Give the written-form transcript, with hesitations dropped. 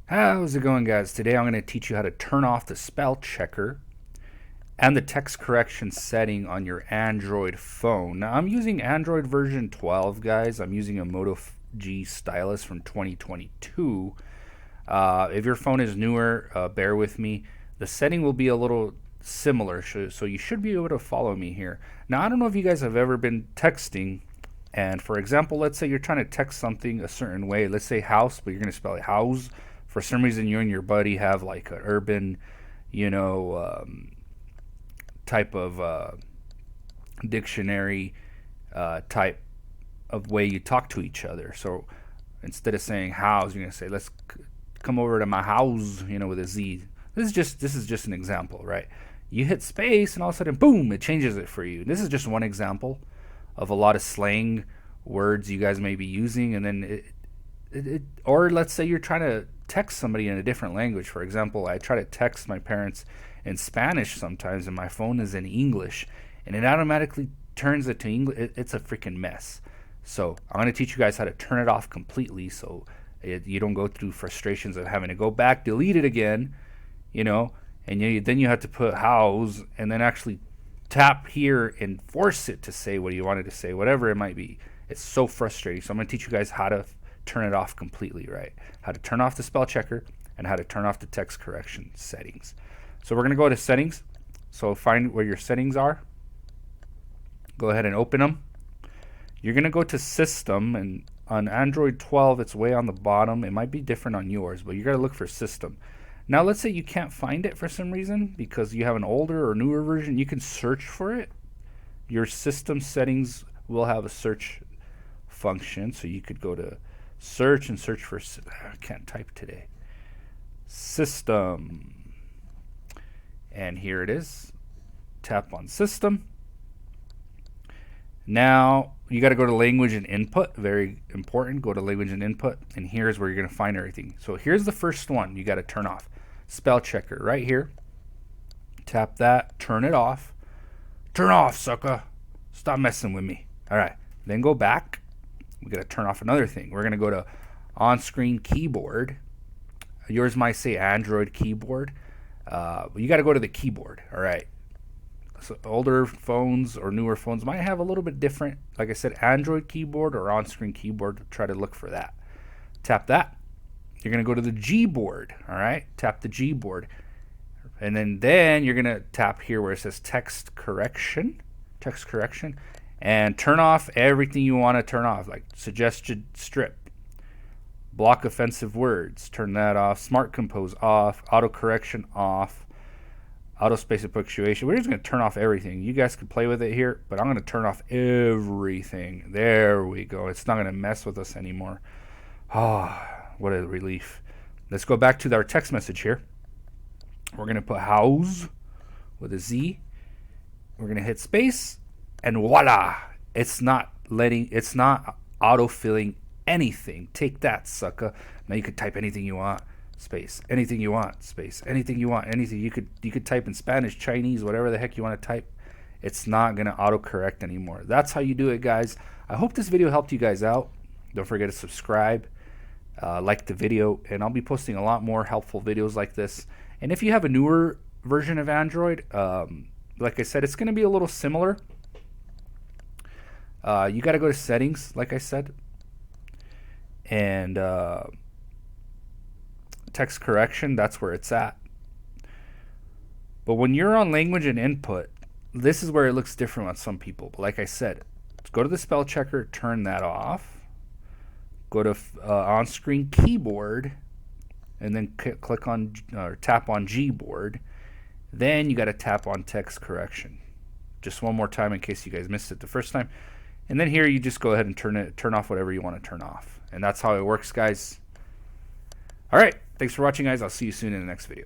How's it going, guys? Today I'm going to teach you how to turn off the spell checker and the text correction setting on your Android phone. Now I'm using Android version 12, guys. I'm using a Moto G stylus from 2022. If your phone is newer, bear with me. The setting will be a little similar, so you should be able to follow me here. Now I don't know if you guys have ever been texting, and for example, let's say you're trying to text something a certain way. Let's say house, but you're going to spell it house. For some reason, you and your buddy have like an urban, type of dictionary type of way you talk to each other. So instead of saying house, you're gonna say, let's come over to my house, with a Z. This is just an example, right? You hit space and all of a sudden, boom, it changes it for you. This is just one example of a lot of slang words you guys may be using, and then or let's say you're trying to text somebody in a different language. For example, I try to text my parents in Spanish sometimes, and my phone is in English, and it automatically turns it to English. It's a freaking mess. So I'm going to teach you guys how to turn it off completely, so you don't go through frustrations of having to go back, delete it again, and then you have to put house and then actually tap here and force it to say what you wanted to say, whatever it might be. It's so frustrating. So I'm going to teach you guys how to turn it off completely, right? How to turn off the spell checker and how to turn off the text correction settings. So we're going to go to settings. So find where your settings are. Go ahead and open them. You're going to go to system, and on Android 12 it's way on the bottom. It might be different on yours, but you got to look for system. Now let's say you can't find it for some reason because you have an older or newer version. You can search for it. Your system settings will have a search function, so you could go to search and search for, I can't type today, system, and here it is. Tap on system. Now you got to go to language and input. Very important. Go to language and input, and here's where you're going to find everything. So here's the first one you got to turn off. Spell checker right here. Tap that, turn it off. Turn off, sucker. Stop messing with me. All right, then go back. We got to turn off another thing. We're going to go to on-screen keyboard. Yours might say Android keyboard. But you got to go to the keyboard. All right. So older phones or newer phones might have a little bit different. Like I said, Android keyboard or on-screen keyboard. Try to look for that. Tap that. You're going to go to the G board. All right. Tap the G board. And then you're going to tap here where it says text correction. Text correction. And turn off everything you want to turn off, like suggested strip, block offensive words, turn that off, smart compose off, auto correction off, auto space and punctuation. We're just going to turn off everything. You guys can play with it here, but I'm going to turn off everything. There we go. It's not going to mess with us anymore. Oh, what a relief. Let's go back to our text message here. We're going to put house with a Z. We're going to hit space. And voila, it's not auto-filling anything. Take that, sucker. Now you could type anything you want, space, anything you want, space, anything you want, anything. You could type in Spanish, Chinese, whatever the heck you want to type. It's not going to auto-correct anymore. That's how you do it, guys. I hope this video helped you guys out. Don't forget to subscribe, like the video, and I'll be posting a lot more helpful videos like this. And if you have a newer version of Android, like I said, it's going to be a little similar. You got to go to settings, like I said, and text correction, that's where it's at. But when you're on language and input, this is where it looks different on some people. But like I said, go to the spell checker, turn that off, go to on-screen keyboard, and then click on or tap on Gboard. Then you got to tap on text correction. Just one more time in case you guys missed it the first time. And then here you just go ahead and turn off whatever you want to turn off. And that's how it works, guys. All right. Thanks for watching, guys. I'll see you soon in the next video.